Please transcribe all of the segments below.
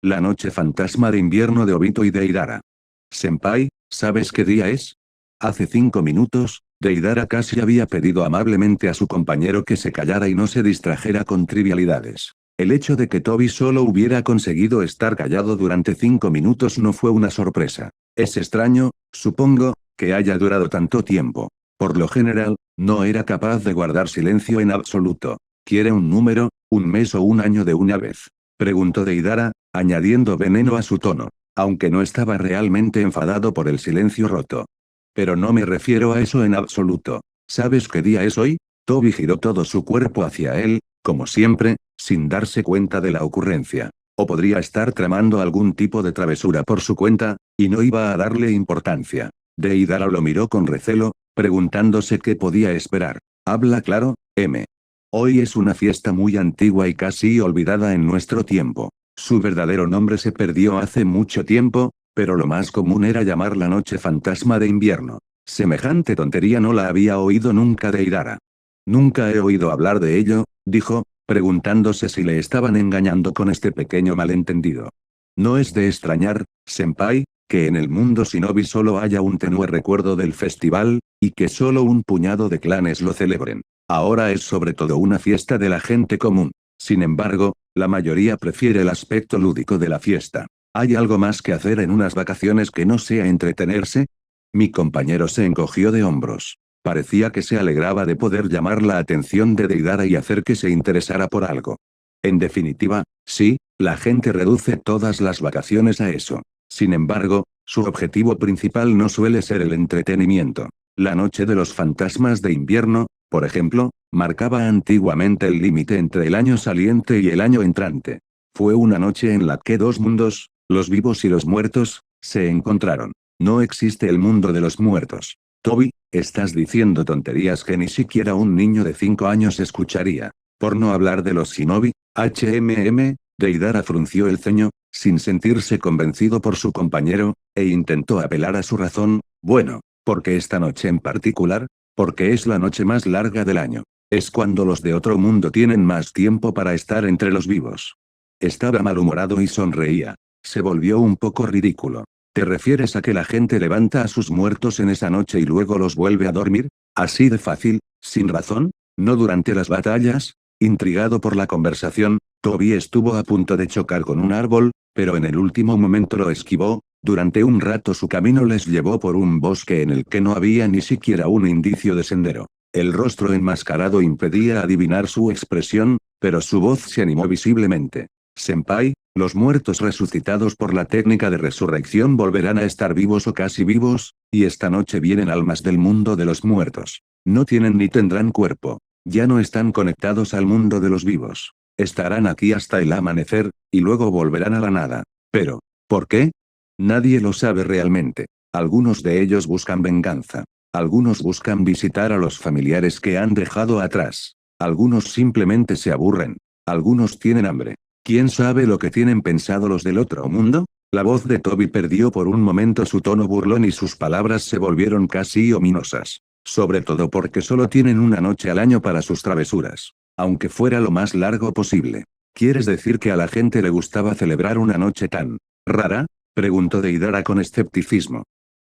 La noche fantasma de invierno de Obito y Deidara. Senpai, ¿sabes qué día es? Hace 5 minutos, Deidara casi había pedido amablemente a su compañero que se callara y no se distrajera con trivialidades. El hecho de que Toby solo hubiera conseguido estar callado durante 5 minutos no fue una sorpresa. Es extraño, supongo, que haya durado tanto tiempo. Por lo general, no era capaz de guardar silencio en absoluto. ¿Quiere un número, un mes o un año de una vez? Preguntó Deidara, añadiendo veneno a su tono, aunque no estaba realmente enfadado por el silencio roto. Pero no me refiero a eso en absoluto. ¿Sabes qué día es hoy? Toby giró todo su cuerpo hacia él, como siempre, sin darse cuenta de la ocurrencia. O podría estar tramando algún tipo de travesura por su cuenta, y no iba a darle importancia. Deidara lo miró con recelo, preguntándose qué podía esperar. Habla claro, M. Hoy es una fiesta muy antigua y casi olvidada en nuestro tiempo. Su verdadero nombre se perdió hace mucho tiempo, pero lo más común era llamar la noche fantasma de invierno. Semejante tontería no la había oído nunca Deidara. Nunca he oído hablar de ello, dijo, preguntándose si le estaban engañando con este pequeño malentendido. No es de extrañar, senpai, que en el mundo shinobi solo haya un tenue recuerdo del festival, y que solo un puñado de clanes lo celebren. Ahora es sobre todo una fiesta de la gente común. Sin embargo, la mayoría prefiere el aspecto lúdico de la fiesta. ¿Hay algo más que hacer en unas vacaciones que no sea entretenerse? Mi compañero se encogió de hombros. Parecía que se alegraba de poder llamar la atención de Deidara y hacer que se interesara por algo. En definitiva, sí, la gente reduce todas las vacaciones a eso. Sin embargo, su objetivo principal no suele ser el entretenimiento. La noche de los fantasmas de invierno, por ejemplo, marcaba antiguamente el límite entre el año saliente y el año entrante. Fue una noche en la que dos mundos, los vivos y los muertos, se encontraron. No existe el mundo de los muertos. Toby, estás diciendo tonterías que ni siquiera un niño de 5 años escucharía. Por no hablar de los shinobi, Deidara frunció el ceño, sin sentirse convencido por su compañero, e intentó apelar a su razón. Bueno, porque esta noche en particular, porque es la noche más larga del año. Es cuando los de otro mundo tienen más tiempo para estar entre los vivos. Estaba malhumorado y sonreía. Se volvió un poco ridículo. ¿Te refieres a que la gente levanta a sus muertos en esa noche y luego los vuelve a dormir? ¿Así de fácil, sin razón? ¿No durante las batallas? Intrigado por la conversación, Toby estuvo a punto de chocar con un árbol, pero en el último momento lo esquivó. Durante un rato su camino les llevó por un bosque en el que no había ni siquiera un indicio de sendero. El rostro enmascarado impedía adivinar su expresión, pero su voz se animó visiblemente. Senpai, los muertos resucitados por la técnica de resurrección volverán a estar vivos o casi vivos, y esta noche vienen almas del mundo de los muertos. No tienen ni tendrán cuerpo. Ya no están conectados al mundo de los vivos. Estarán aquí hasta el amanecer, y luego volverán a la nada. Pero, ¿por qué? Nadie lo sabe realmente. Algunos de ellos buscan venganza. Algunos buscan visitar a los familiares que han dejado atrás. Algunos simplemente se aburren. Algunos tienen hambre. ¿Quién sabe lo que tienen pensado los del otro mundo? La voz de Toby perdió por un momento su tono burlón y sus palabras se volvieron casi ominosas. Sobre todo porque solo tienen una noche al año para sus travesuras. Aunque fuera lo más largo posible. ¿Quieres decir que a la gente le gustaba celebrar una noche tan rara? Preguntó Deidara con escepticismo.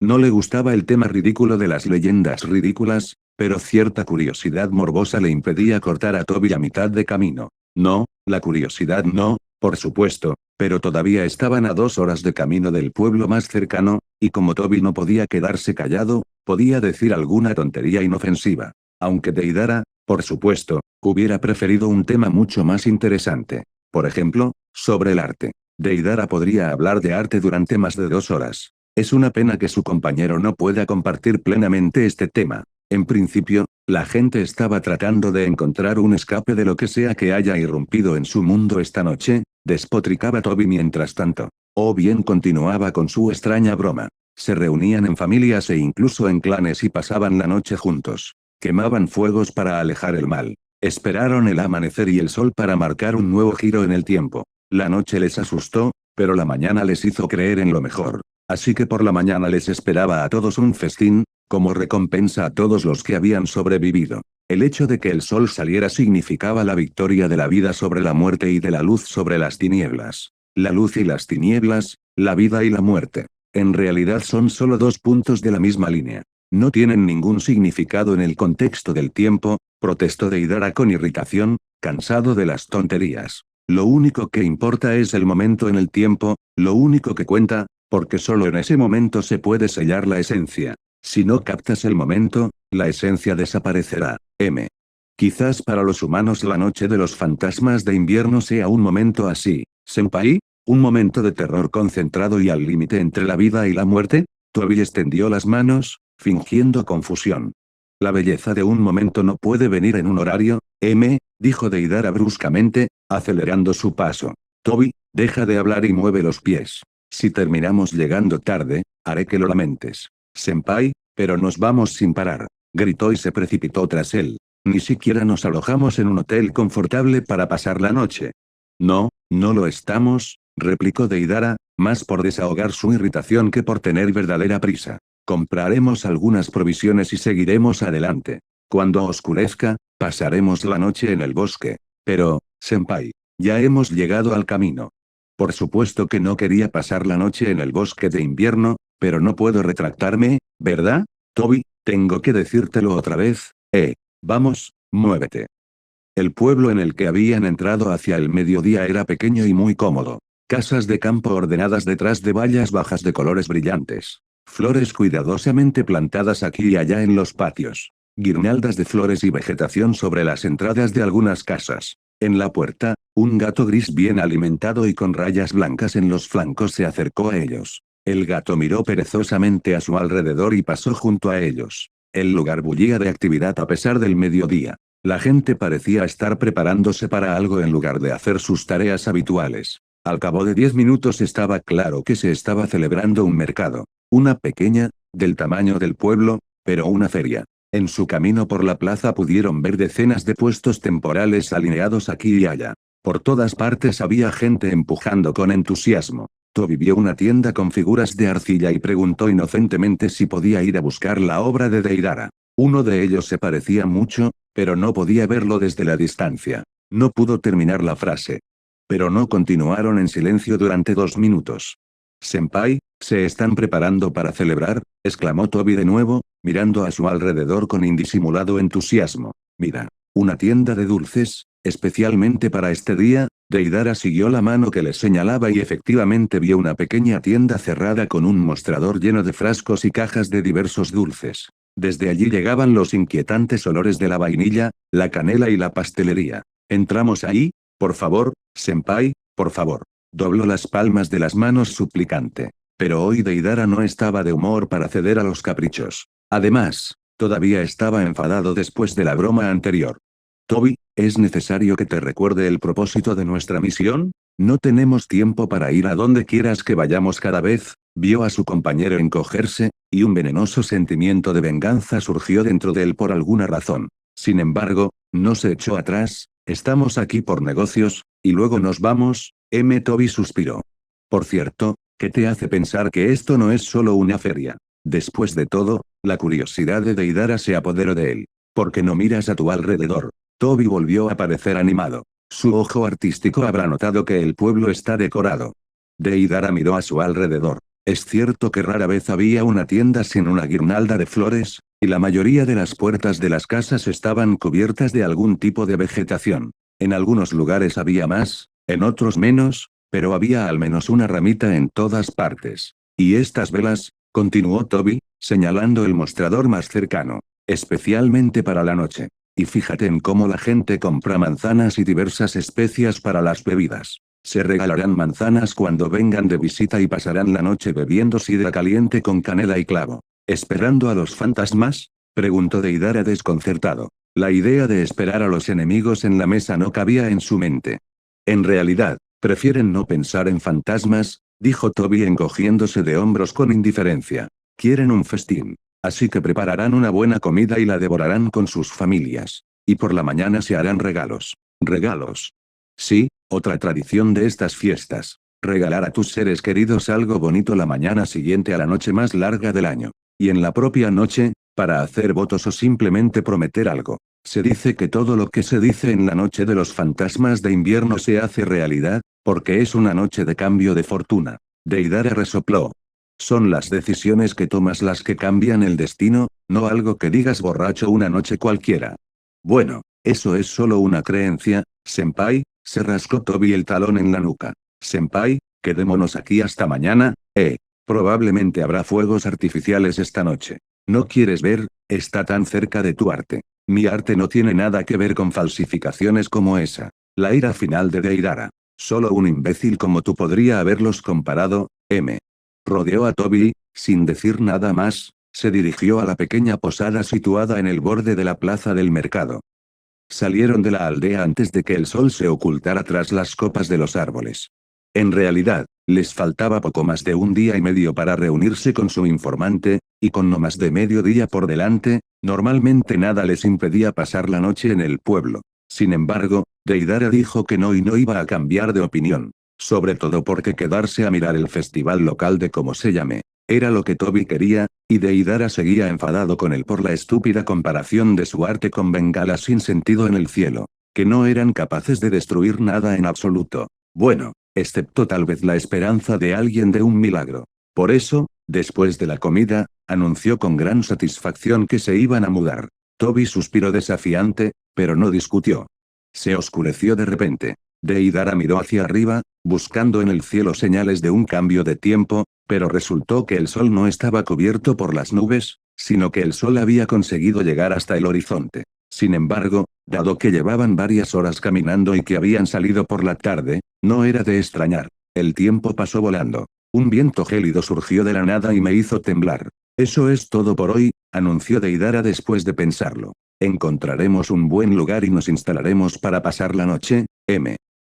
No le gustaba el tema ridículo de las leyendas ridículas, pero cierta curiosidad morbosa le impedía cortar a Toby a mitad de camino. No, la curiosidad no, por supuesto, pero todavía estaban a 2 horas de camino del pueblo más cercano, y como Toby no podía quedarse callado, podía decir alguna tontería inofensiva. Aunque Deidara, por supuesto, hubiera preferido un tema mucho más interesante. Por ejemplo, sobre el arte. Deidara podría hablar de arte durante más de 2 horas. Es una pena que su compañero no pueda compartir plenamente este tema. En principio, la gente estaba tratando de encontrar un escape de lo que sea que haya irrumpido en su mundo esta noche, despotricaba Toby mientras tanto. O bien continuaba con su extraña broma. Se reunían en familias e incluso en clanes y pasaban la noche juntos. Quemaban fuegos para alejar el mal. Esperaron el amanecer y el sol para marcar un nuevo giro en el tiempo. La noche les asustó, pero la mañana les hizo creer en lo mejor. Así que por la mañana les esperaba a todos un festín, como recompensa a todos los que habían sobrevivido. El hecho de que el sol saliera significaba la victoria de la vida sobre la muerte y de la luz sobre las tinieblas. La luz y las tinieblas, la vida y la muerte. En realidad son solo dos puntos de la misma línea. No tienen ningún significado en el contexto del tiempo, protestó Deidara con irritación, cansado de las tonterías. Lo único que importa es el momento en el tiempo, lo único que cuenta, porque solo en ese momento se puede sellar la esencia. Si no captas el momento, la esencia desaparecerá. Quizás para los humanos la noche de los fantasmas de invierno sea un momento así, senpai, un momento de terror concentrado y al límite entre la vida y la muerte. Toby extendió las manos, fingiendo confusión. La belleza de un momento no puede venir en un horario, dijo Deidara bruscamente, acelerando su paso. Toby, deja de hablar y mueve los pies. Si terminamos llegando tarde, haré que lo lamentes. Senpai, pero nos vamos sin parar. Gritó y se precipitó tras él. Ni siquiera nos alojamos en un hotel confortable para pasar la noche. No, no lo estamos, replicó Deidara, más por desahogar su irritación que por tener verdadera prisa. Compraremos algunas provisiones y seguiremos adelante. Cuando oscurezca, pasaremos la noche en el bosque. Pero, senpai, ya hemos llegado al camino. Por supuesto que no quería pasar la noche en el bosque de invierno, pero no puedo retractarme, ¿verdad? Toby, tengo que decírtelo otra vez, Vamos, muévete. El pueblo en el que habían entrado hacia el mediodía era pequeño y muy cómodo. Casas de campo ordenadas detrás de vallas bajas de colores brillantes. Flores cuidadosamente plantadas aquí y allá en los patios. Guirnaldas de flores y vegetación sobre las entradas de algunas casas. En la puerta, un gato gris bien alimentado y con rayas blancas en los flancos se acercó a ellos. El gato miró perezosamente a su alrededor y pasó junto a ellos. El lugar bullía de actividad a pesar del mediodía. La gente parecía estar preparándose para algo en lugar de hacer sus tareas habituales. Al cabo de 10 minutos estaba claro que se estaba celebrando un mercado. Una pequeña, del tamaño del pueblo, pero una feria. En su camino por la plaza pudieron ver decenas de puestos temporales alineados aquí y allá. Por todas partes había gente empujando con entusiasmo. Toby vio una tienda con figuras de arcilla y preguntó inocentemente si podía ir a buscar la obra de Deidara. Uno de ellos se parecía mucho, pero no podía verlo desde la distancia. No pudo terminar la frase. Pero no continuaron en silencio durante 2 minutos. Senpai, ¿se están preparando para celebrar?, exclamó Toby de nuevo, mirando a su alrededor con indisimulado entusiasmo. Mira, una tienda de dulces, especialmente para este día. Deidara siguió la mano que le señalaba y efectivamente vio una pequeña tienda cerrada con un mostrador lleno de frascos y cajas de diversos dulces. Desde allí llegaban los inquietantes olores de la vainilla, la canela y la pastelería. ¿Entramos ahí? Por favor, senpai, por favor. Dobló las palmas de las manos suplicante. Pero hoy Deidara no estaba de humor para ceder a los caprichos. Además, todavía estaba enfadado después de la broma anterior. Toby, ¿es necesario que te recuerde el propósito de nuestra misión? No tenemos tiempo para ir a donde quieras que vayamos cada vez. Vio a su compañero encogerse, y un venenoso sentimiento de venganza surgió dentro de él por alguna razón. Sin embargo, no se echó atrás. Estamos aquí por negocios, y luego nos vamos. Toby suspiró. Por cierto, ¿qué te hace pensar que esto no es solo una feria? Después de todo, la curiosidad de Deidara se apoderó de él. ¿Por qué no miras a tu alrededor? Toby volvió a parecer animado. Su ojo artístico habrá notado que el pueblo está decorado. Deidara miró a su alrededor. Es cierto que rara vez había una tienda sin una guirnalda de flores, y la mayoría de las puertas de las casas estaban cubiertas de algún tipo de vegetación. En algunos lugares había más, en otros menos, pero había al menos una ramita en todas partes. ¿Y estas velas?, continuó Toby, señalando el mostrador más cercano. Especialmente para la noche. Y fíjate en cómo la gente compra manzanas y diversas especias para las bebidas. Se regalarán manzanas cuando vengan de visita y pasarán la noche bebiendo sidra caliente con canela y clavo. ¿Esperando a los fantasmas?, preguntó Deidara desconcertado. La idea de esperar a los enemigos en la mesa no cabía en su mente. En realidad, prefieren no pensar en fantasmas, dijo Toby encogiéndose de hombros con indiferencia. Quieren un festín. Así que prepararán una buena comida y la devorarán con sus familias. Y por la mañana se harán regalos. ¿Regalos? Sí, otra tradición de estas fiestas. Regalar a tus seres queridos algo bonito la mañana siguiente a la noche más larga del año. Y en la propia noche, para hacer votos o simplemente prometer algo. Se dice que todo lo que se dice en la noche de los fantasmas de invierno se hace realidad. Porque es una noche de cambio de fortuna. Deidara resopló. Son las decisiones que tomas las que cambian el destino, no algo que digas borracho una noche cualquiera. Bueno, eso es solo una creencia, senpai, se rascó Toby el talón en la nuca. Senpai, quedémonos aquí hasta mañana, probablemente habrá fuegos artificiales esta noche. ¿No quieres ver? Está tan cerca de tu arte. Mi arte no tiene nada que ver con falsificaciones como esa. La ira final de Deidara. Solo un imbécil como tú podría haberlos comparado, Rodeó a Toby, sin decir nada más, se dirigió a la pequeña posada situada en el borde de la plaza del mercado. Salieron de la aldea antes de que el sol se ocultara tras las copas de los árboles. En realidad, les faltaba poco más de un día y medio para reunirse con su informante, y con no más de medio día por delante, normalmente nada les impedía pasar la noche en el pueblo. Sin embargo, Deidara dijo que no y no iba a cambiar de opinión. Sobre todo porque quedarse a mirar el festival local de como se llame, era lo que Toby quería, y Deidara seguía enfadado con él por la estúpida comparación de su arte con bengalas sin sentido en el cielo, que no eran capaces de destruir nada en absoluto. Bueno, excepto tal vez la esperanza de alguien de un milagro. Por eso, después de la comida, anunció con gran satisfacción que se iban a mudar. Toby suspiró desafiante, pero no discutió. Se oscureció de repente. Deidara miró hacia arriba, buscando en el cielo señales de un cambio de tiempo, pero resultó que el sol no estaba cubierto por las nubes, sino que el sol había conseguido llegar hasta el horizonte. Sin embargo, dado que llevaban varias horas caminando y que habían salido por la tarde, no era de extrañar. El tiempo pasó volando. Un viento gélido surgió de la nada y me hizo temblar. Eso es todo por hoy, anunció Deidara después de pensarlo. Encontraremos un buen lugar y nos instalaremos para pasar la noche,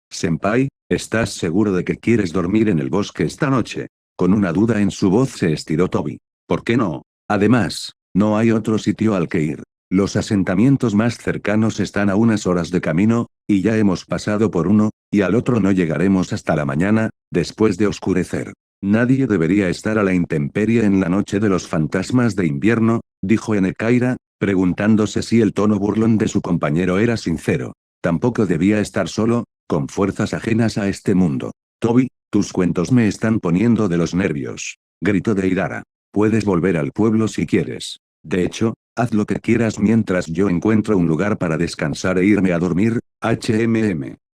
Senpai, ¿estás seguro de que quieres dormir en el bosque esta noche? Con una duda en su voz se estiró Toby. ¿Por qué no? Además, no hay otro sitio al que ir. Los asentamientos más cercanos están a unas horas de camino, y ya hemos pasado por uno, y al otro no llegaremos hasta la mañana, después de oscurecer. Nadie debería estar a la intemperie en la noche de los fantasmas de invierno, dijo Enekaira, preguntándose si el tono burlón de su compañero era sincero. Tampoco debía estar solo, con fuerzas ajenas a este mundo. Toby, tus cuentos me están poniendo de los nervios, gritó Deidara. Puedes volver al pueblo si quieres. De hecho, haz lo que quieras mientras yo encuentro un lugar para descansar e irme a dormir,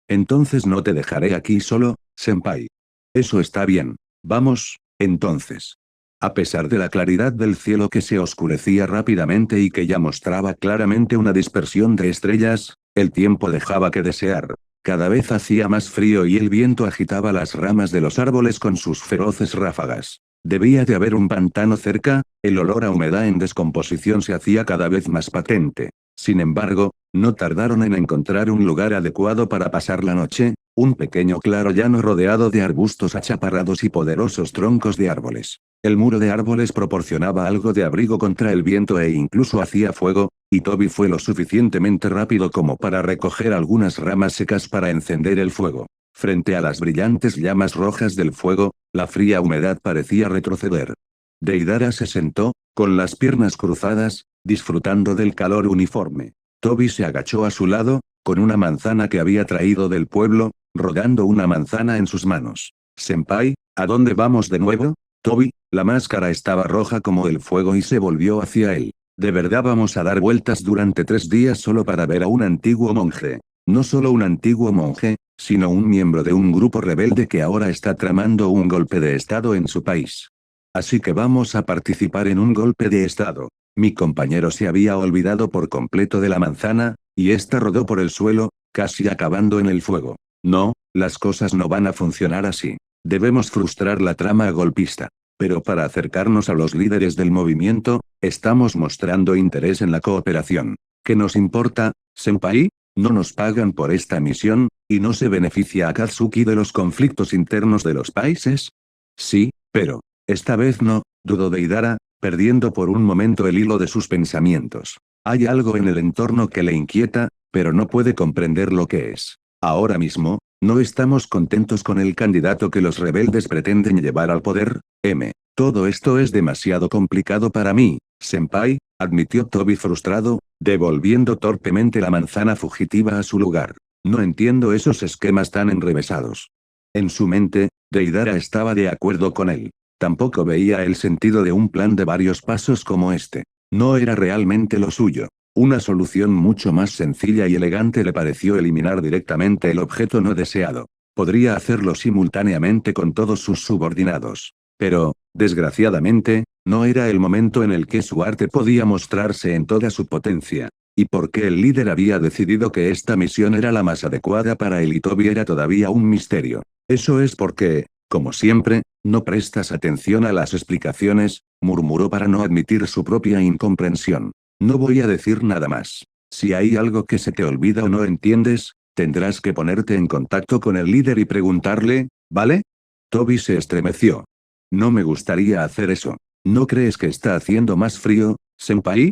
Entonces no te dejaré aquí solo, senpai. Eso está bien. Vamos, entonces. A pesar de la claridad del cielo que se oscurecía rápidamente y que ya mostraba claramente una dispersión de estrellas, el tiempo dejaba que desear. Cada vez hacía más frío y el viento agitaba las ramas de los árboles con sus feroces ráfagas. Debía de haber un pantano cerca, el olor a humedad en descomposición se hacía cada vez más patente. Sin embargo, no tardaron en encontrar un lugar adecuado para pasar la noche, un pequeño claro llano rodeado de arbustos achaparrados y poderosos troncos de árboles. El muro de árboles proporcionaba algo de abrigo contra el viento e incluso hacía fuego, y Toby fue lo suficientemente rápido como para recoger algunas ramas secas para encender el fuego. Frente a las brillantes llamas rojas del fuego, la fría humedad parecía retroceder. Deidara se sentó, con las piernas cruzadas, disfrutando del calor uniforme. Toby se agachó a su lado, con una manzana que había traído del pueblo, rodando una manzana en sus manos. Senpai, ¿a dónde vamos de nuevo? Toby, la máscara estaba roja como el fuego y se volvió hacia él. ¿De verdad vamos a dar vueltas durante 3 días solo para ver a un antiguo monje? No solo un antiguo monje, sino un miembro de un grupo rebelde que ahora está tramando un golpe de estado en su país. Así que vamos a participar en un golpe de estado. Mi compañero se había olvidado por completo de la manzana, y ésta rodó por el suelo, casi acabando en el fuego. No, las cosas no van a funcionar así. Debemos frustrar la trama golpista. Pero para acercarnos a los líderes del movimiento, estamos mostrando interés en la cooperación. ¿Qué nos importa, senpai? No nos pagan por esta misión, y no se beneficia a Katsuki de los conflictos internos de los países. Sí, pero, esta vez no, dudó Deidara, perdiendo por un momento el hilo de sus pensamientos. Hay algo en el entorno que le inquieta, pero no puede comprender lo que es. Ahora mismo, no estamos contentos con el candidato que los rebeldes pretenden llevar al poder, Todo esto es demasiado complicado para mí, senpai, admitió Toby frustrado, devolviendo torpemente la manzana fugitiva a su lugar. No entiendo esos esquemas tan enrevesados. En su mente, Deidara estaba de acuerdo con él. Tampoco veía el sentido de un plan de varios pasos como este. No era realmente lo suyo. Una solución mucho más sencilla y elegante le pareció eliminar directamente el objeto no deseado. Podría hacerlo simultáneamente con todos sus subordinados. Pero, desgraciadamente, no era el momento en el que su arte podía mostrarse en toda su potencia. Y porque el líder había decidido que esta misión era la más adecuada para él y Toby era todavía un misterio. Eso es porque, como siempre, no prestas atención a las explicaciones, murmuró para no admitir su propia incomprensión. No voy a decir nada más. Si hay algo que se te olvida o no entiendes, tendrás que ponerte en contacto con el líder y preguntarle, ¿vale? Toby se estremeció. No me gustaría hacer eso. ¿No crees que está haciendo más frío, senpai?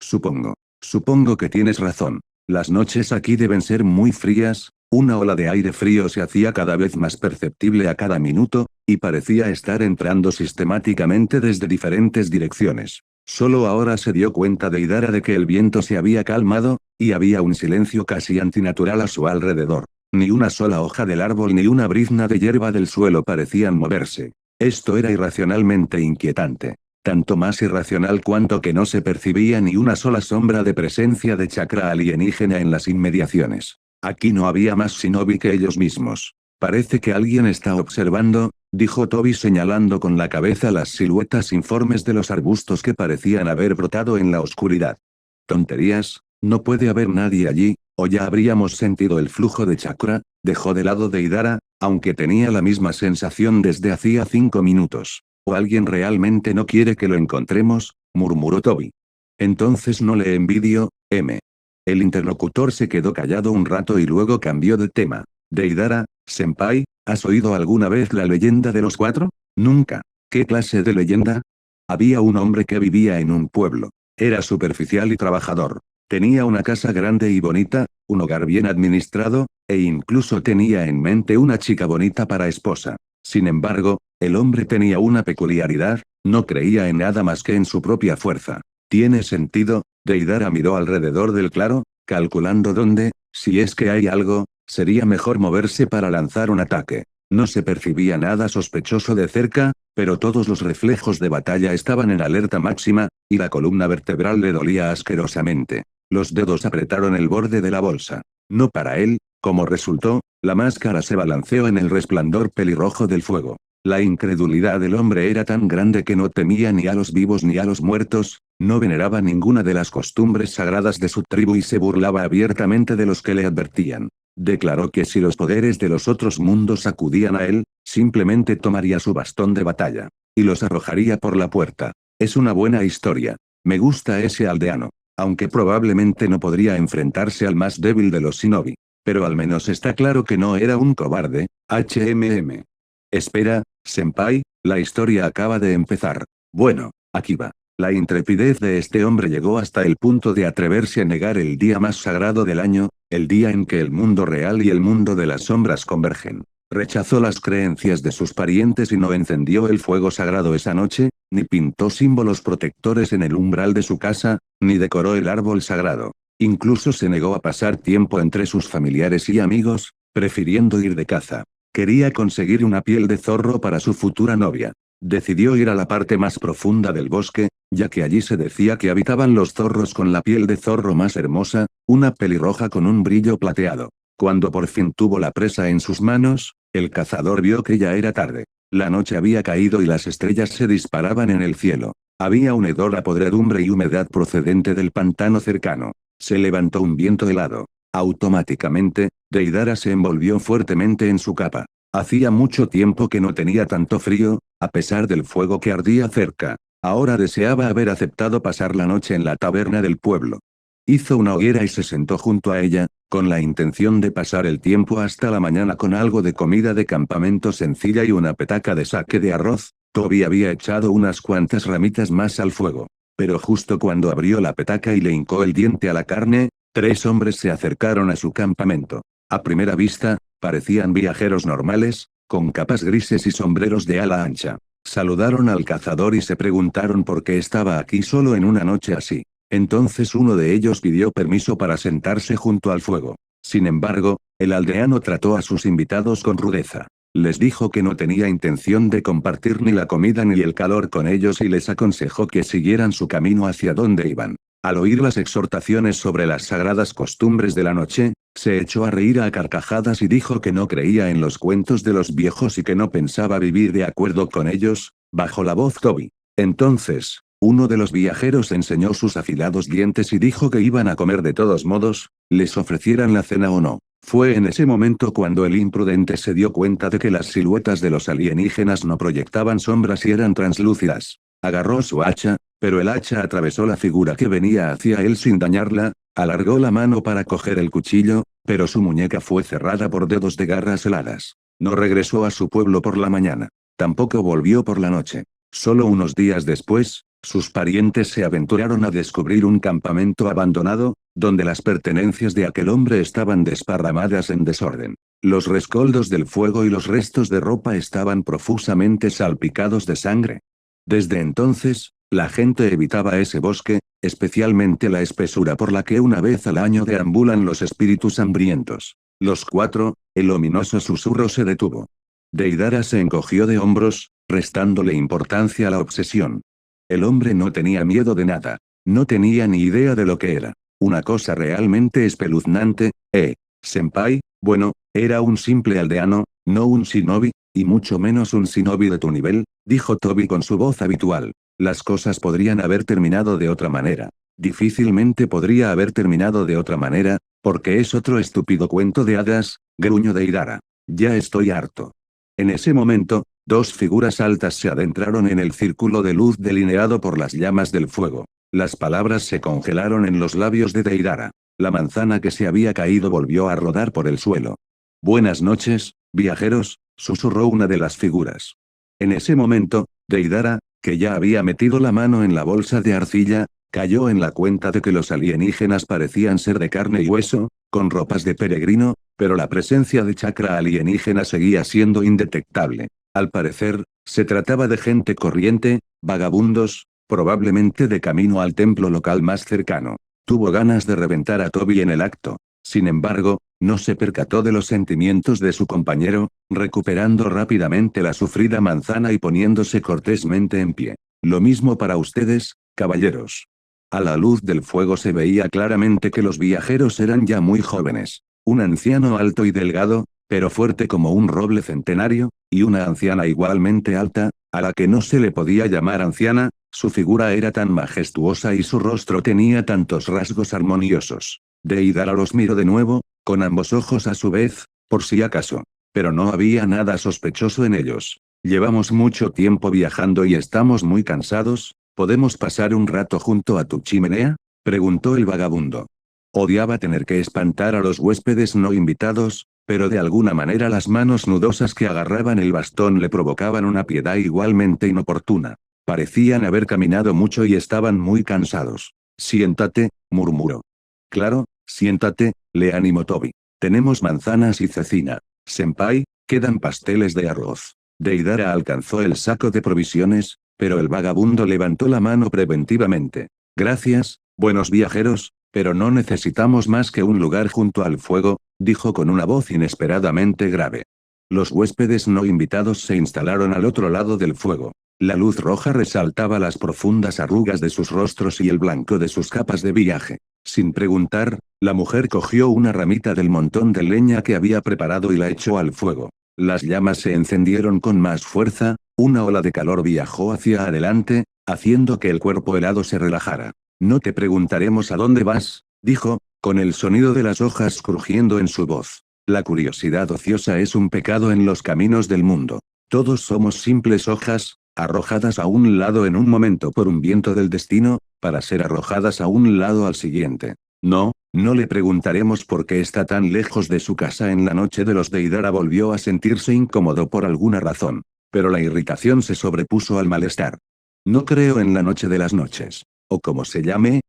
Supongo. Supongo que tienes razón. Las noches aquí deben ser muy frías, una ola de aire frío se hacía cada vez más perceptible a cada minuto, y parecía estar entrando sistemáticamente desde diferentes direcciones. Solo ahora se dio cuenta Deidara de que el viento se había calmado, y había un silencio casi antinatural a su alrededor. Ni una sola hoja del árbol ni una brizna de hierba del suelo parecían moverse. Esto era irracionalmente inquietante. Tanto más irracional cuanto que no se percibía ni una sola sombra de presencia de chakra alienígena en las inmediaciones. Aquí no había más shinobi que ellos mismos. Parece que alguien está observando, dijo Toby señalando con la cabeza las siluetas informes de los arbustos que parecían haber brotado en la oscuridad. Tonterías, no puede haber nadie allí, o ya habríamos sentido el flujo de chakra, dejó de lado Deidara, aunque tenía la misma sensación desde hacía 5 minutos. ¿O alguien realmente no quiere que lo encontremos? Murmuró Toby. Entonces no le envidio, M. El interlocutor se quedó callado un rato y luego cambió de tema. Deidara, senpai, ¿has oído alguna vez la leyenda de los 4? Nunca. ¿Qué clase de leyenda? Había un hombre que vivía en un pueblo. Era superficial y trabajador. Tenía una casa grande y bonita, un hogar bien administrado, e incluso tenía en mente una chica bonita para esposa. Sin embargo, el hombre tenía una peculiaridad, no creía en nada más que en su propia fuerza. ¿Tiene sentido? Deidara miró alrededor del claro, calculando dónde, si es que hay algo, sería mejor moverse para lanzar un ataque. No se percibía nada sospechoso de cerca, pero todos los reflejos de batalla estaban en alerta máxima, y la columna vertebral le dolía asquerosamente. Los dedos apretaron el borde de la bolsa. No para él, como resultó, la máscara se balanceó en el resplandor pelirrojo del fuego. La incredulidad del hombre era tan grande que no temía ni a los vivos ni a los muertos, no veneraba ninguna de las costumbres sagradas de su tribu y se burlaba abiertamente de los que le advertían. Declaró que si los poderes de los otros mundos acudían a él, simplemente tomaría su bastón de batalla. Y los arrojaría por la puerta. Es una buena historia. Me gusta ese aldeano. Aunque probablemente no podría enfrentarse al más débil de los shinobi. Pero al menos está claro que no era un cobarde, Espera, senpai, la historia acaba de empezar. Bueno, aquí va. La intrepidez de este hombre llegó hasta el punto de atreverse a negar el día más sagrado del año, el día en que el mundo real y el mundo de las sombras convergen. Rechazó las creencias de sus parientes y no encendió el fuego sagrado esa noche, ni pintó símbolos protectores en el umbral de su casa, ni decoró el árbol sagrado. Incluso se negó a pasar tiempo entre sus familiares y amigos, prefiriendo ir de caza. Quería conseguir una piel de zorro para su futura novia. Decidió ir a la parte más profunda del bosque, ya que allí se decía que habitaban los zorros con la piel de zorro más hermosa, una pelirroja con un brillo plateado. Cuando por fin tuvo la presa en sus manos, el cazador vio que ya era tarde. La noche había caído y las estrellas se disparaban en el cielo. Había un hedor a podredumbre y humedad procedente del pantano cercano. Se levantó un viento helado. Automáticamente, Deidara se envolvió fuertemente en su capa. Hacía mucho tiempo que no tenía tanto frío, a pesar del fuego que ardía cerca. Ahora deseaba haber aceptado pasar la noche en la taberna del pueblo. Hizo una hoguera y se sentó junto a ella, con la intención de pasar el tiempo hasta la mañana con algo de comida de campamento sencilla y una petaca de sake de arroz. Toby había echado unas cuantas ramitas más al fuego. Pero justo cuando abrió la petaca y le hincó el diente a la carne, 3 hombres se acercaron a su campamento. A primera vista, parecían viajeros normales, con capas grises y sombreros de ala ancha. Saludaron al cazador y se preguntaron por qué estaba aquí solo en una noche así. Entonces uno de ellos pidió permiso para sentarse junto al fuego. Sin embargo, el aldeano trató a sus invitados con rudeza. Les dijo que no tenía intención de compartir ni la comida ni el calor con ellos y les aconsejó que siguieran su camino hacia donde iban. Al oír las exhortaciones sobre las sagradas costumbres de la noche, se echó a reír a carcajadas y dijo que no creía en los cuentos de los viejos y que no pensaba vivir de acuerdo con ellos, bajó la voz Toby. Entonces, uno de los viajeros enseñó sus afilados dientes y dijo que iban a comer de todos modos, les ofrecieran la cena o no. Fue en ese momento cuando el imprudente se dio cuenta de que las siluetas de los alienígenas no proyectaban sombras y eran translúcidas. Agarró su hacha, pero el hacha atravesó la figura que venía hacia él sin dañarla, alargó la mano para coger el cuchillo, pero su muñeca fue cerrada por dedos de garras heladas. No regresó a su pueblo por la mañana. Tampoco volvió por la noche. Solo unos días después, sus parientes se aventuraron a descubrir un campamento abandonado, donde las pertenencias de aquel hombre estaban desparramadas en desorden. Los rescoldos del fuego y los restos de ropa estaban profusamente salpicados de sangre. Desde entonces, la gente evitaba ese bosque, especialmente la espesura por la que una vez al año deambulan los espíritus hambrientos. Los cuatro, el ominoso susurro se detuvo. Deidara se encogió de hombros, restándole importancia a la obsesión. El hombre no tenía miedo de nada. No tenía ni idea de lo que era. Una cosa realmente espeluznante, senpai, bueno, era un simple aldeano, no un shinobi, y mucho menos un shinobi de tu nivel, dijo Toby con su voz habitual. Las cosas podrían haber terminado de otra manera. Difícilmente podría haber terminado de otra manera, porque es otro estúpido cuento de hadas, gruñó Deidara. Ya estoy harto. En ese momento, dos figuras altas se adentraron en el círculo de luz delineado por las llamas del fuego. Las palabras se congelaron en los labios de Deidara. La manzana que se había caído volvió a rodar por el suelo. Buenas noches, viajeros, susurró una de las figuras. En ese momento, Deidara, que ya había metido la mano en la bolsa de arcilla, cayó en la cuenta de que los alienígenas parecían ser de carne y hueso, con ropas de peregrino, pero la presencia de chakra alienígena seguía siendo indetectable. Al parecer, se trataba de gente corriente, vagabundos, probablemente de camino al templo local más cercano. Tuvo ganas de reventar a Toby en el acto. Sin embargo, no se percató de los sentimientos de su compañero, recuperando rápidamente la sufrida manzana y poniéndose cortésmente en pie. Lo mismo para ustedes, caballeros. A la luz del fuego se veía claramente que los viajeros eran ya muy jóvenes. Un anciano alto y delgado, pero fuerte como un roble centenario, y una anciana igualmente alta, a la que no se le podía llamar anciana, su figura era tan majestuosa y su rostro tenía tantos rasgos armoniosos. Deidara los miró de nuevo, con ambos ojos a su vez, por si acaso. Pero no había nada sospechoso en ellos. Llevamos mucho tiempo viajando y estamos muy cansados, ¿podemos pasar un rato junto a tu chimenea?, preguntó el vagabundo. Odiaba tener que espantar a los huéspedes no invitados, pero de alguna manera las manos nudosas que agarraban el bastón le provocaban una piedad igualmente inoportuna. Parecían haber caminado mucho y estaban muy cansados. Siéntate, murmuró. Claro, siéntate, le animó Toby. Tenemos manzanas y cecina. Senpai, quedan pasteles de arroz. Deidara alcanzó el saco de provisiones, pero el vagabundo levantó la mano preventivamente. Gracias, buenos viajeros, pero no necesitamos más que un lugar junto al fuego, dijo con una voz inesperadamente grave. Los huéspedes no invitados se instalaron al otro lado del fuego. La luz roja resaltaba las profundas arrugas de sus rostros y el blanco de sus capas de viaje. Sin preguntar, la mujer cogió una ramita del montón de leña que había preparado y la echó al fuego. Las llamas se encendieron con más fuerza, una ola de calor viajó hacia adelante, haciendo que el cuerpo helado se relajara. No te preguntaremos a dónde vas, dijo, con el sonido de las hojas crujiendo en su voz. La curiosidad ociosa es un pecado en los caminos del mundo. Todos somos simples hojas, arrojadas a un lado en un momento por un viento del destino, para ser arrojadas a un lado al siguiente. No, no le preguntaremos por qué está tan lejos de su casa en la noche de los Deidara volvió a sentirse incómodo por alguna razón. Pero la irritación se sobrepuso al malestar. No creo en la noche de las noches. O como se llame,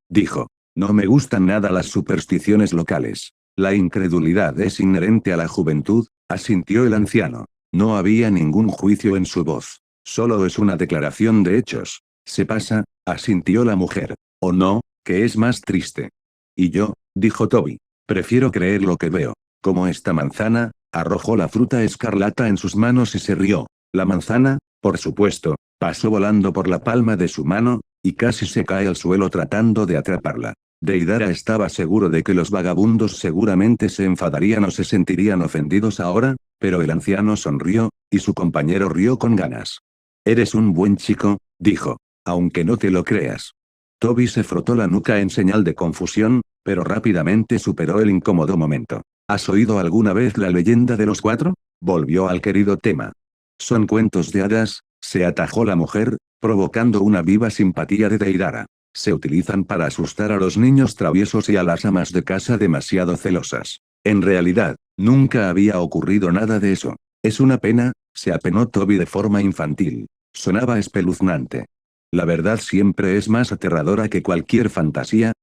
dijo. No me gustan nada las supersticiones locales. La incredulidad es inherente a la juventud, asintió el anciano. No había ningún juicio en su voz. Solo es una declaración de hechos. Se pasa, asintió la mujer. O no, que es más triste. Y yo, dijo Toby. Prefiero creer lo que veo. Como esta manzana, arrojó la fruta escarlata en sus manos y se rió. La manzana, por supuesto, pasó volando por la palma de su mano, y casi se cae al suelo tratando de atraparla. Deidara estaba seguro de que los vagabundos seguramente se enfadarían o se sentirían ofendidos ahora, pero el anciano sonrió, y su compañero rió con ganas. Eres un buen chico, dijo. Aunque no te lo creas. Toby se frotó la nuca en señal de confusión, pero rápidamente superó el incómodo momento. ¿Has oído alguna vez la leyenda de los cuatro? Volvió al querido tema. Son cuentos de hadas, se atajó la mujer, provocando una viva simpatía de Deidara. Se utilizan para asustar a los niños traviesos y a las amas de casa demasiado celosas. En realidad, nunca había ocurrido nada de eso. Es una pena, se apenó Toby de forma infantil. Sonaba espeluznante. La verdad siempre es más aterradora que cualquier fantasía,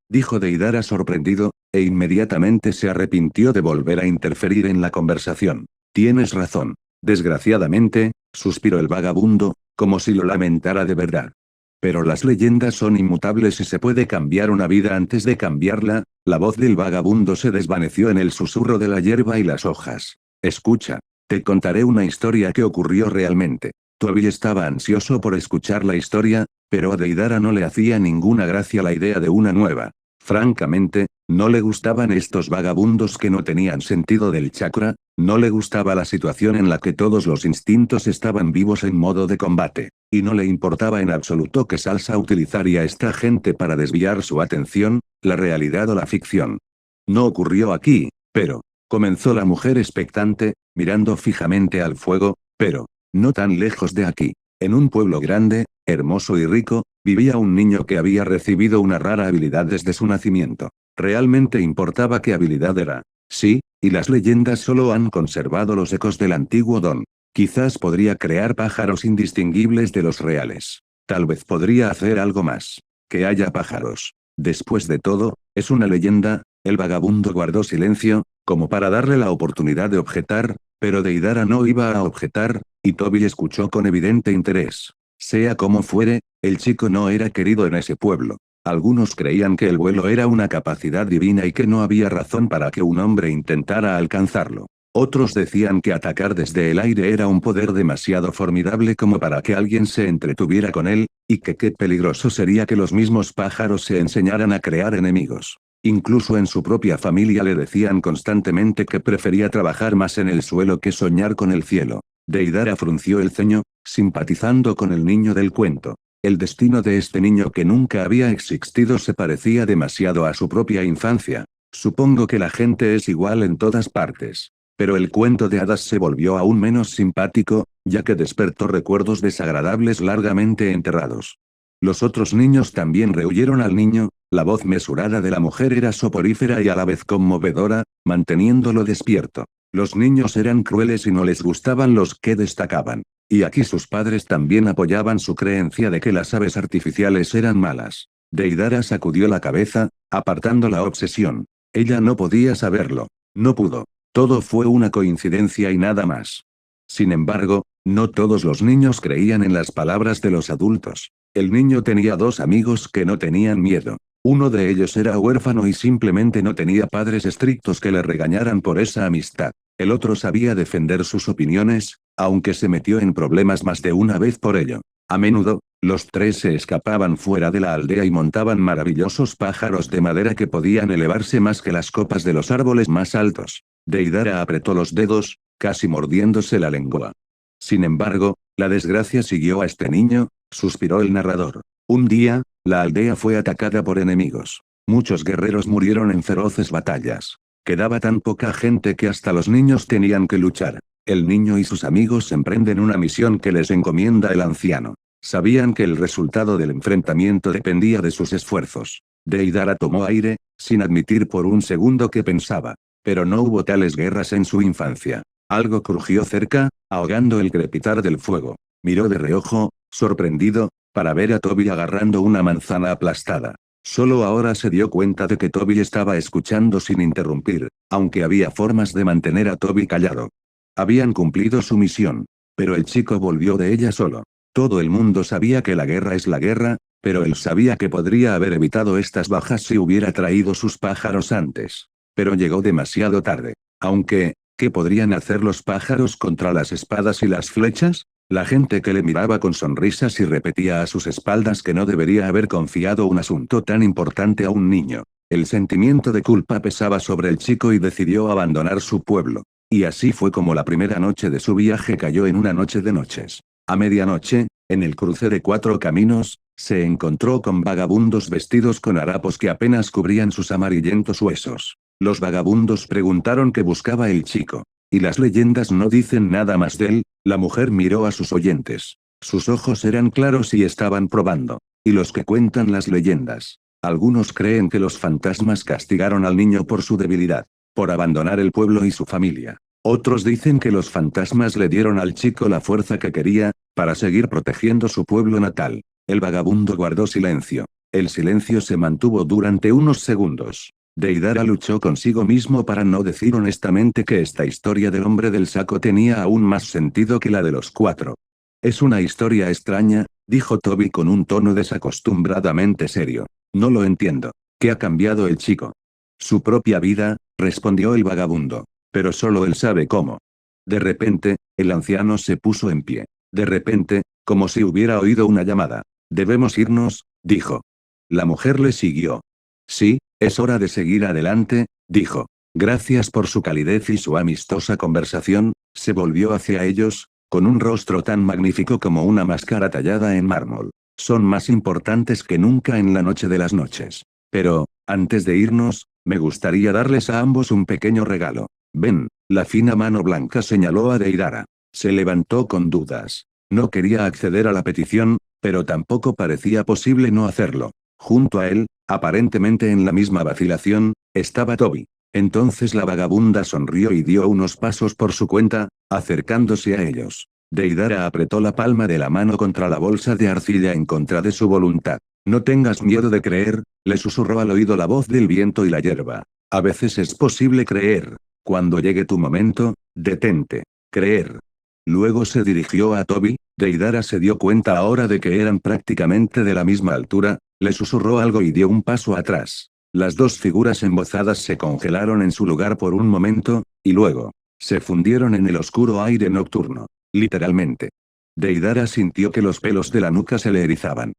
dijo Deidara sorprendido, e inmediatamente se arrepintió de volver a interferir en la conversación. Tienes razón. Desgraciadamente, suspiró el vagabundo, como si lo lamentara de verdad. Pero las leyendas son inmutables y se puede cambiar una vida antes de cambiarla. La voz del vagabundo se desvaneció en el susurro de la hierba y las hojas. Escucha. Te contaré una historia que ocurrió realmente. Toby estaba ansioso por escuchar la historia, pero a Deidara no le hacía ninguna gracia la idea de una nueva. Francamente, no le gustaban estos vagabundos que no tenían sentido del chakra, no le gustaba la situación en la que todos los instintos estaban vivos en modo de combate, y no le importaba en absoluto que Salsa utilizaría a esta gente para desviar su atención, la realidad o la ficción. No ocurrió aquí, pero, comenzó la mujer expectante, mirando fijamente al fuego, pero, no tan lejos de aquí. En un pueblo grande, hermoso y rico, vivía un niño que había recibido una rara habilidad desde su nacimiento. ¿Realmente importaba qué habilidad era? Sí, y las leyendas solo han conservado los ecos del antiguo don. Quizás podría crear pájaros indistinguibles de los reales. Tal vez podría hacer algo más. Que haya pájaros. Después de todo, es una leyenda. El vagabundo guardó silencio, como para darle la oportunidad de objetar, pero Deidara no iba a objetar, y Toby escuchó con evidente interés. Sea como fuere, el chico no era querido en ese pueblo. Algunos creían que el vuelo era una capacidad divina y que no había razón para que un hombre intentara alcanzarlo. Otros decían que atacar desde el aire era un poder demasiado formidable como para que alguien se entretuviera con él, y que qué peligroso sería que los mismos pájaros se enseñaran a crear enemigos. Incluso en su propia familia le decían constantemente que prefería trabajar más en el suelo que soñar con el cielo. Deidara frunció el ceño, simpatizando con el niño del cuento. El destino de este niño que nunca había existido se parecía demasiado a su propia infancia. Supongo que la gente es igual en todas partes. Pero el cuento de hadas se volvió aún menos simpático, ya que despertó recuerdos desagradables largamente enterrados. Los otros niños también rehuyeron al niño, la voz mesurada de la mujer era soporífera y a la vez conmovedora, manteniéndolo despierto. Los niños eran crueles y no les gustaban los que destacaban. Y aquí sus padres también apoyaban su creencia de que las aves artificiales eran malas. Deidara sacudió la cabeza, apartando la obsesión. Ella no podía saberlo. No pudo. Todo fue una coincidencia y nada más. Sin embargo, no todos los niños creían en las palabras de los adultos. El niño tenía dos amigos que no tenían miedo. Uno de ellos era huérfano y simplemente no tenía padres estrictos que le regañaran por esa amistad. El otro sabía defender sus opiniones, aunque se metió en problemas más de una vez por ello. A menudo, los tres se escapaban fuera de la aldea y montaban maravillosos pájaros de madera que podían elevarse más que las copas de los árboles más altos. Deidara apretó los dedos, casi mordiéndose la lengua. Sin embargo, la desgracia siguió a este niño, suspiró el narrador. Un día, la aldea fue atacada por enemigos. Muchos guerreros murieron en feroces batallas. Quedaba tan poca gente que hasta los niños tenían que luchar. El niño y sus amigos emprenden una misión que les encomienda el anciano. Sabían que el resultado del enfrentamiento dependía de sus esfuerzos. Deidara tomó aire, sin admitir por un segundo que pensaba. Pero no hubo tales guerras en su infancia. Algo crujió cerca, ahogando el crepitar del fuego. Miró de reojo, sorprendido, para ver a Toby agarrando una manzana aplastada. Solo ahora se dio cuenta de que Toby estaba escuchando sin interrumpir, aunque había formas de mantener a Toby callado. Habían cumplido su misión. Pero el chico volvió de ella solo. Todo el mundo sabía que la guerra es la guerra, pero él sabía que podría haber evitado estas bajas si hubiera traído sus pájaros antes. Pero llegó demasiado tarde. Aunque, ¿qué podrían hacer los pájaros contra las espadas y las flechas? La gente que le miraba con sonrisas y repetía a sus espaldas que no debería haber confiado un asunto tan importante a un niño. El sentimiento de culpa pesaba sobre el chico y decidió abandonar su pueblo. Y así fue como la primera noche de su viaje cayó en una noche de noches. A medianoche, en el cruce de 4 caminos, se encontró con vagabundos vestidos con harapos que apenas cubrían sus amarillentos huesos. Los vagabundos preguntaron qué buscaba el chico. Y las leyendas no dicen nada más de él. La mujer miró a sus oyentes. Sus ojos eran claros y estaban probando. Y los que cuentan las leyendas. Algunos creen que los fantasmas castigaron al niño por su debilidad, por abandonar el pueblo y su familia. Otros dicen que los fantasmas le dieron al chico la fuerza que quería, para seguir protegiendo su pueblo natal. El vagabundo guardó silencio. El silencio se mantuvo durante unos segundos. Deidara luchó consigo mismo para no decir honestamente que esta historia del hombre del saco tenía aún más sentido que la de los 4. Es una historia extraña, dijo Toby con un tono desacostumbradamente serio. No lo entiendo. ¿Qué ha cambiado el chico? Su propia vida, respondió el vagabundo. Pero solo él sabe cómo. De repente, el anciano se puso en pie. De repente, como si hubiera oído una llamada. Debemos irnos, dijo. La mujer le siguió. Sí, es hora de seguir adelante, dijo. Gracias por su calidez y su amistosa conversación. Se volvió hacia ellos, con un rostro tan magnífico como una máscara tallada en mármol. Son más importantes que nunca en la noche de las noches. Pero, antes de irnos, me gustaría darles a ambos un pequeño regalo. Ven, la fina mano blanca señaló a Deidara. Se levantó con dudas. No quería acceder a la petición, pero tampoco parecía posible no hacerlo. Junto a él, aparentemente en la misma vacilación, estaba Toby. Entonces la vagabunda sonrió y dio unos pasos por su cuenta, acercándose a ellos. Deidara apretó la palma de la mano contra la bolsa de arcilla en contra de su voluntad. No tengas miedo de creer, le susurró al oído la voz del viento y la hierba. A veces es posible creer. Cuando llegue tu momento, detente. Creer. Luego se dirigió a Toby. Deidara se dio cuenta ahora de que eran prácticamente de la misma altura, le susurró algo y dio un paso atrás. Las dos figuras embozadas se congelaron en su lugar por un momento, y luego, se fundieron en el oscuro aire nocturno. Literalmente. Deidara sintió que los pelos de la nuca se le erizaban.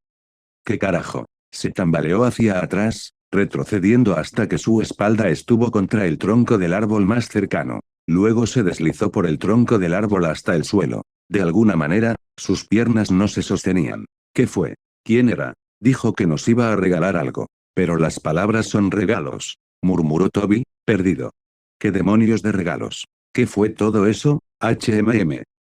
¿Qué carajo? Se tambaleó hacia atrás, retrocediendo hasta que su espalda estuvo contra el tronco del árbol más cercano. Luego se deslizó por el tronco del árbol hasta el suelo. De alguna manera, sus piernas no se sostenían. ¿Qué fue? ¿Quién era? Dijo que nos iba a regalar algo. Pero las palabras son regalos, murmuró Toby, perdido. ¿Qué demonios de regalos? ¿Qué fue todo eso?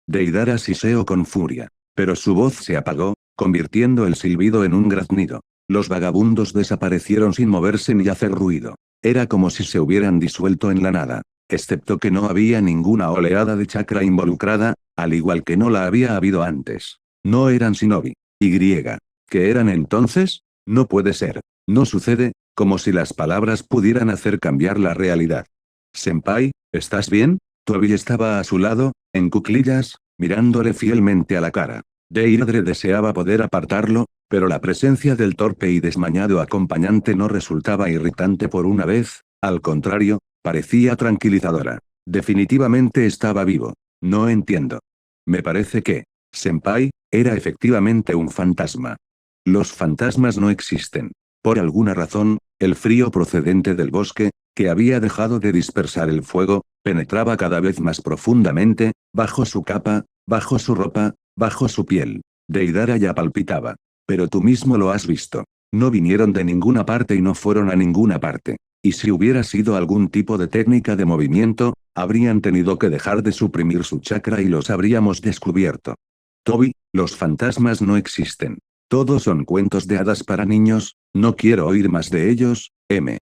Deidara siseó con furia. Pero su voz se apagó, convirtiendo el silbido en un graznido. Los vagabundos desaparecieron sin moverse ni hacer ruido. Era como si se hubieran disuelto en la nada. Excepto que no había ninguna oleada de chakra involucrada, al igual que no la había habido antes. No eran shinobi. ¿Qué eran entonces? No puede ser. No sucede, como si las palabras pudieran hacer cambiar la realidad. Senpai, ¿estás bien? Toby estaba a su lado, en cuclillas, mirándole fielmente a la cara. Deirdre deseaba poder apartarlo, pero la presencia del torpe y desmañado acompañante no resultaba irritante por una vez, al contrario, parecía tranquilizadora. Definitivamente estaba vivo. No entiendo. Me parece que, Senpai, era efectivamente un fantasma. Los fantasmas no existen. Por alguna razón, el frío procedente del bosque, que había dejado de dispersar el fuego, penetraba cada vez más profundamente, bajo su capa, bajo su ropa, bajo su piel. Deidara ya palpitaba. Pero tú mismo lo has visto. No vinieron de ninguna parte y no fueron a ninguna parte. Y si hubiera sido algún tipo de técnica de movimiento, habrían tenido que dejar de suprimir su chakra y los habríamos descubierto. Toby, los fantasmas no existen. Todos son cuentos de hadas para niños, no quiero oír más de ellos.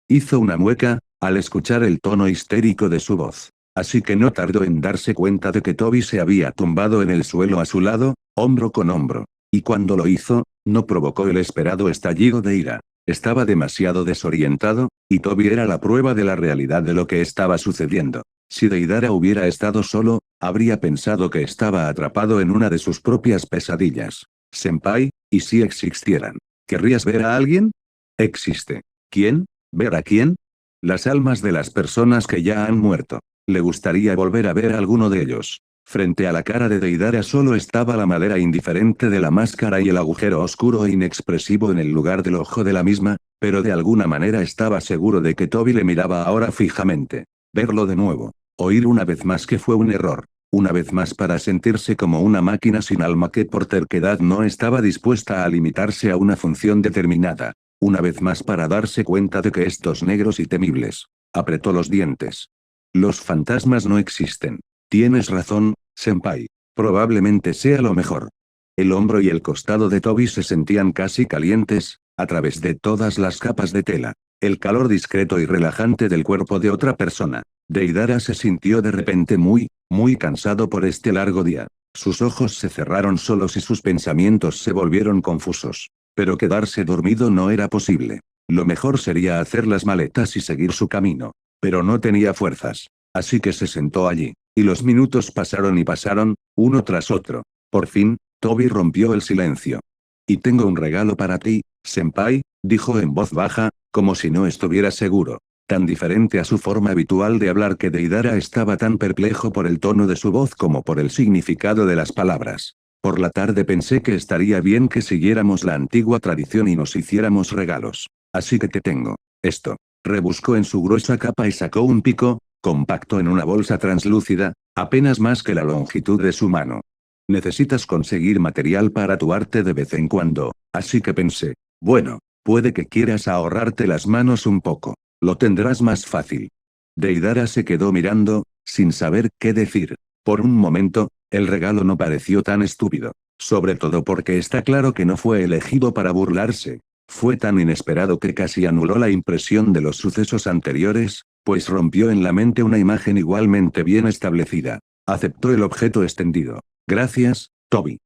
Hizo una mueca, al escuchar el tono histérico de su voz. Así que no tardó en darse cuenta de que Toby se había tumbado en el suelo a su lado, hombro con hombro. Y cuando lo hizo, no provocó el esperado estallido de ira. Estaba demasiado desorientado, y Toby era la prueba de la realidad de lo que estaba sucediendo. Si Deidara hubiera estado solo, habría pensado que estaba atrapado en una de sus propias pesadillas. Senpai, ¿y si existieran? ¿Querrías ver a alguien? Existe. ¿Quién? ¿Ver a quién? Las almas de las personas que ya han muerto. Le gustaría volver a ver a alguno de ellos. Frente a la cara de Deidara solo estaba la madera indiferente de la máscara y el agujero oscuro e inexpresivo en el lugar del ojo de la misma, pero de alguna manera estaba seguro de que Toby le miraba ahora fijamente. Verlo de nuevo. Oír una vez más que fue un error. Una vez más para sentirse como una máquina sin alma que por terquedad no estaba dispuesta a limitarse a una función determinada. Una vez más para darse cuenta de que estos negros y temibles. Apretó los dientes. Los fantasmas no existen. Tienes razón, senpai. Probablemente sea lo mejor. El hombro y el costado de Toby se sentían casi calientes, a través de todas las capas de tela. El calor discreto y relajante del cuerpo de otra persona. Deidara se sintió de repente muy cansado por este largo día. Sus ojos se cerraron solos y sus pensamientos se volvieron confusos. Pero quedarse dormido no era posible. Lo mejor sería hacer las maletas y seguir su camino. Pero no tenía fuerzas. Así que se sentó allí. Y los minutos pasaron y pasaron, uno tras otro. Por fin, Toby rompió el silencio. Y tengo un regalo para ti, senpai, dijo en voz baja, como si no estuviera seguro. Tan diferente a su forma habitual de hablar que Deidara estaba tan perplejo por el tono de su voz como por el significado de las palabras. Por la tarde pensé que estaría bien que siguiéramos la antigua tradición y nos hiciéramos regalos. Así que te tengo. Esto. Rebuscó en su gruesa capa y sacó un pico, compacto en una bolsa translúcida, apenas más que la longitud de su mano. Necesitas conseguir material para tu arte de vez en cuando, así que pensé, bueno, puede que quieras ahorrarte las manos un poco. Lo tendrás más fácil. Deidara se quedó mirando, sin saber qué decir. Por un momento, el regalo no pareció tan estúpido. Sobre todo porque está claro que no fue elegido para burlarse. Fue tan inesperado que casi anuló la impresión de los sucesos anteriores, pues rompió en la mente una imagen igualmente bien establecida. Aceptó el objeto extendido. Gracias, Toby.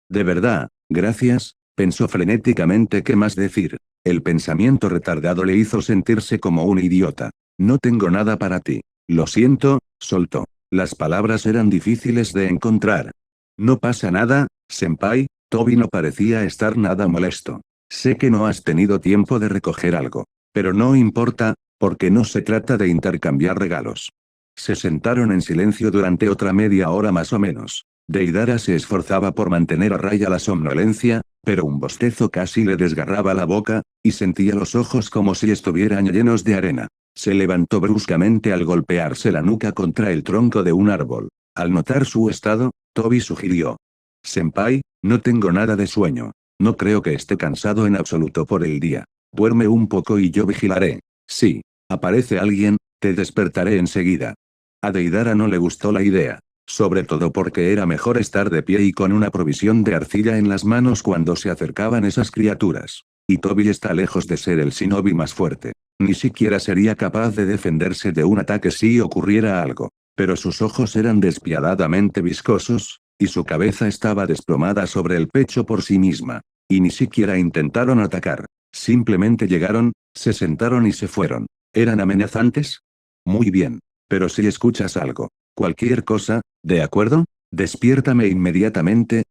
De verdad, gracias, pensó frenéticamente qué más decir. El pensamiento retardado le hizo sentirse como un idiota. No tengo nada para ti. Lo siento, soltó. Las palabras eran difíciles de encontrar. No pasa nada, senpai, Toby no parecía estar nada molesto. Sé que no has tenido tiempo de recoger algo. Pero no importa, porque no se trata de intercambiar regalos. Se sentaron en silencio durante otra media hora más o menos. Deidara se esforzaba por mantener a raya la somnolencia, pero un bostezo casi le desgarraba la boca, y sentía los ojos como si estuvieran llenos de arena. Se levantó bruscamente al golpearse la nuca contra el tronco de un árbol. Al notar su estado, Toby sugirió. Senpai, no tengo nada de sueño. No creo que esté cansado en absoluto por el día. Duerme un poco y yo vigilaré. Si aparece alguien, te despertaré enseguida. A Deidara no le gustó la idea. Sobre todo porque era mejor estar de pie y con una provisión de arcilla en las manos cuando se acercaban esas criaturas. Y Toby está lejos de ser el shinobi más fuerte. Ni siquiera sería capaz de defenderse de un ataque si ocurriera algo. Pero sus ojos eran despiadadamente viscosos, y su cabeza estaba desplomada sobre el pecho por sí misma. Y ni siquiera intentaron atacar. Simplemente llegaron, se sentaron y se fueron. ¿Eran amenazantes? Muy bien. Pero si escuchas algo, cualquier cosa, ¿de acuerdo? Despiértame inmediatamente.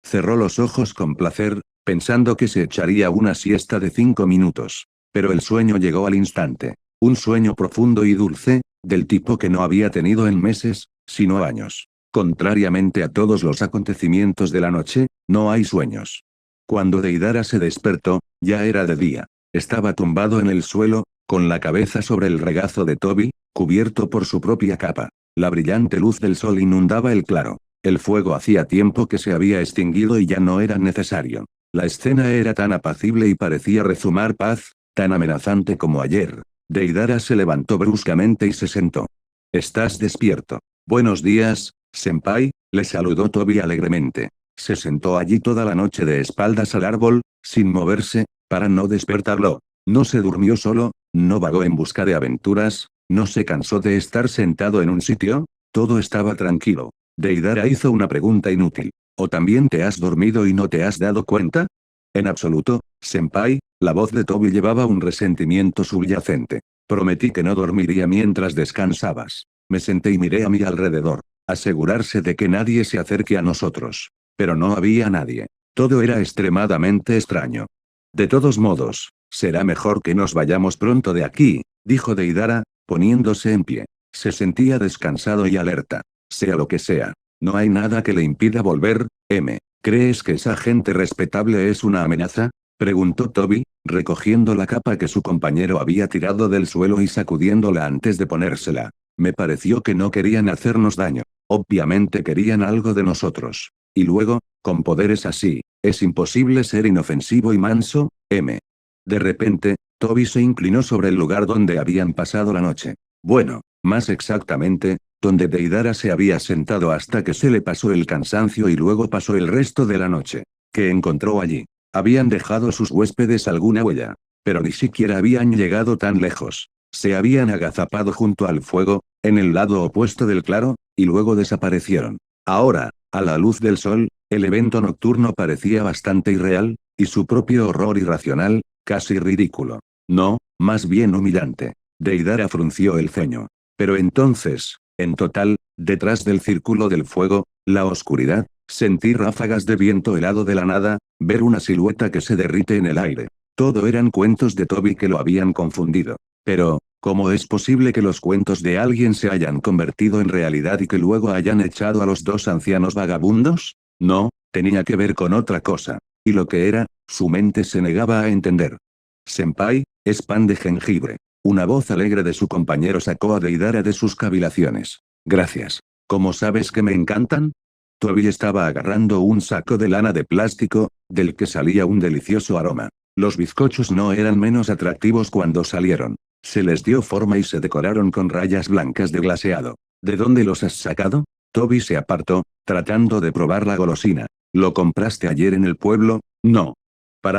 Cerró los ojos con placer, pensando que se echaría una siesta de 5 minutos. Pero el sueño llegó al instante. Un sueño profundo y dulce, del tipo que no había tenido en meses, sino años. Contrariamente a todos los acontecimientos de la noche, no hay sueños. Cuando Deidara se despertó, ya era de día. Estaba tumbado en el suelo, con la cabeza sobre el regazo de Toby, cubierto por su propia capa. La brillante luz del sol inundaba el claro. El fuego hacía tiempo que se había extinguido y ya no era necesario. La escena era tan apacible y parecía rezumar paz, tan amenazante como ayer. Deidara se levantó bruscamente y se sentó. ¿Estás despierto? Buenos días, senpai, le saludó Toby alegremente. Se sentó allí toda la noche de espaldas al árbol, sin moverse, para no despertarlo. No se durmió solo, no vagó en busca de aventuras, no se cansó de estar sentado en un sitio, todo estaba tranquilo. Deidara hizo una pregunta inútil. ¿O también te has dormido y no te has dado cuenta? En absoluto, senpai, la voz de Toby llevaba un resentimiento subyacente. Prometí que no dormiría mientras descansabas. Me senté y miré a mi alrededor. Asegurarse de que nadie se acerque a nosotros. Pero no había nadie. Todo era extremadamente extraño. De todos modos, será mejor que nos vayamos pronto de aquí, dijo Deidara, poniéndose en pie. Se sentía descansado y alerta. Sea lo que sea. No hay nada que le impida volver, M. ¿Crees que esa gente respetable es una amenaza? Preguntó Toby, recogiendo la capa que su compañero había tirado del suelo y sacudiéndola antes de ponérsela. Me pareció que no querían hacernos daño. Obviamente querían algo de nosotros. Y luego, con poderes así, es imposible ser inofensivo y manso, M. De repente, Toby se inclinó sobre el lugar donde habían pasado la noche. Bueno, más exactamente, donde Deidara se había sentado hasta que se le pasó el cansancio y luego pasó el resto de la noche. ¿Qué encontró allí? ¿Habían dejado sus huéspedes alguna huella? Pero ni siquiera habían llegado tan lejos. Se habían agazapado junto al fuego, en el lado opuesto del claro, y luego desaparecieron. Ahora, a la luz del sol, el evento nocturno parecía bastante irreal, y su propio horror irracional, casi ridículo. No, más bien humillante. Deidara frunció el ceño. Pero entonces, en total, detrás del círculo del fuego, la oscuridad, sentí ráfagas de viento helado de la nada, ver una silueta que se derrite en el aire. Todo eran cuentos de Toby que lo habían confundido. Pero, ¿cómo es posible que los cuentos de alguien se hayan convertido en realidad y que luego hayan echado a los dos ancianos vagabundos? No, tenía que ver con otra cosa. Y lo que era, su mente se negaba a entender. Senpai, es pan de jengibre. Una voz alegre de su compañero sacó a Deidara de sus cavilaciones. Gracias. ¿Cómo sabes que me encantan? Toby estaba agarrando un saco de lana de plástico, del que salía un delicioso aroma. Los bizcochos no eran menos atractivos cuando salieron. Se les dio forma y se decoraron con rayas blancas de glaseado. ¿De dónde los has sacado? Toby se apartó, tratando de probar la golosina. ¿Lo compraste ayer en el pueblo? No.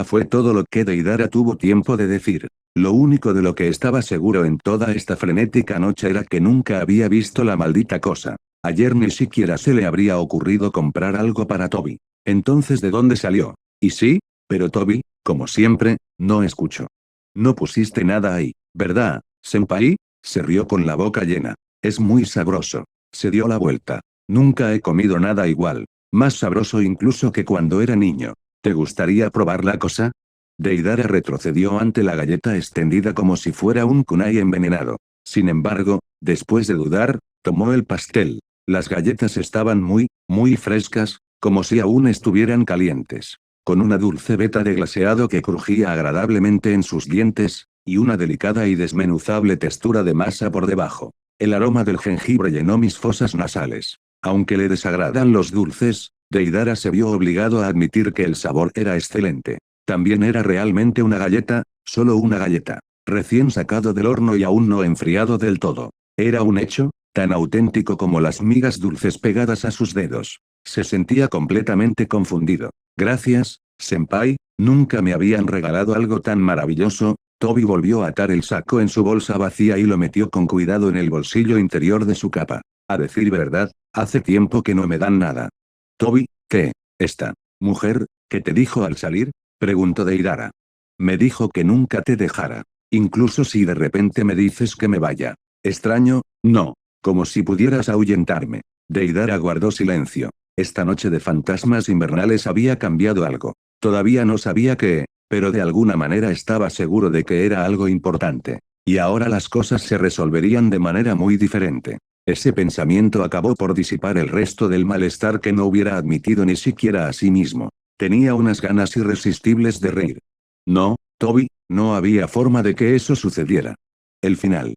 Fue todo lo que Deidara tuvo tiempo de decir. Lo único de lo que estaba seguro en toda esta frenética noche era que nunca había visto la maldita cosa. Ayer ni siquiera se le habría ocurrido comprar algo para Toby. Entonces, ¿de dónde salió? Y sí, pero Toby, como siempre, no escuchó. No pusiste nada ahí, ¿verdad, senpai? Se rió con la boca llena. Es muy sabroso. Se dio la vuelta. Nunca he comido nada igual. Más sabroso incluso que cuando era niño. ¿Te gustaría probar la cosa? Deidara retrocedió ante la galleta extendida como si fuera un kunai envenenado. Sin embargo, después de dudar, tomó el pastel. Las galletas estaban muy frescas, como si aún estuvieran calientes. Con una dulce veta de glaseado que crujía agradablemente en sus dientes, y una delicada y desmenuzable textura de masa por debajo. El aroma del jengibre llenó mis fosas nasales. Aunque le desagradan los dulces, Deidara se vio obligado a admitir que el sabor era excelente. También era realmente una galleta, solo una galleta. Recién sacado del horno y aún no enfriado del todo. Era un hecho, tan auténtico como las migas dulces pegadas a sus dedos. Se sentía completamente confundido. Gracias, senpai, nunca me habían regalado algo tan maravilloso. Toby volvió a atar el saco en su bolsa vacía y lo metió con cuidado en el bolsillo interior de su capa. A decir verdad, hace tiempo que no me dan nada. Toby, ¿qué? ¿Esta mujer, qué te dijo al salir? Preguntó Deidara. Me dijo que nunca te dejara. Incluso si de repente me dices que me vaya. Extraño, no. Como si pudieras ahuyentarme. Deidara guardó silencio. Esta noche de fantasmas invernales había cambiado algo. Todavía no sabía qué, pero de alguna manera estaba seguro de que era algo importante. Y ahora las cosas se resolverían de manera muy diferente. Ese pensamiento acabó por disipar el resto del malestar que no hubiera admitido ni siquiera a sí mismo. Tenía unas ganas irresistibles de reír. No, Toby, no había forma de que eso sucediera. El final.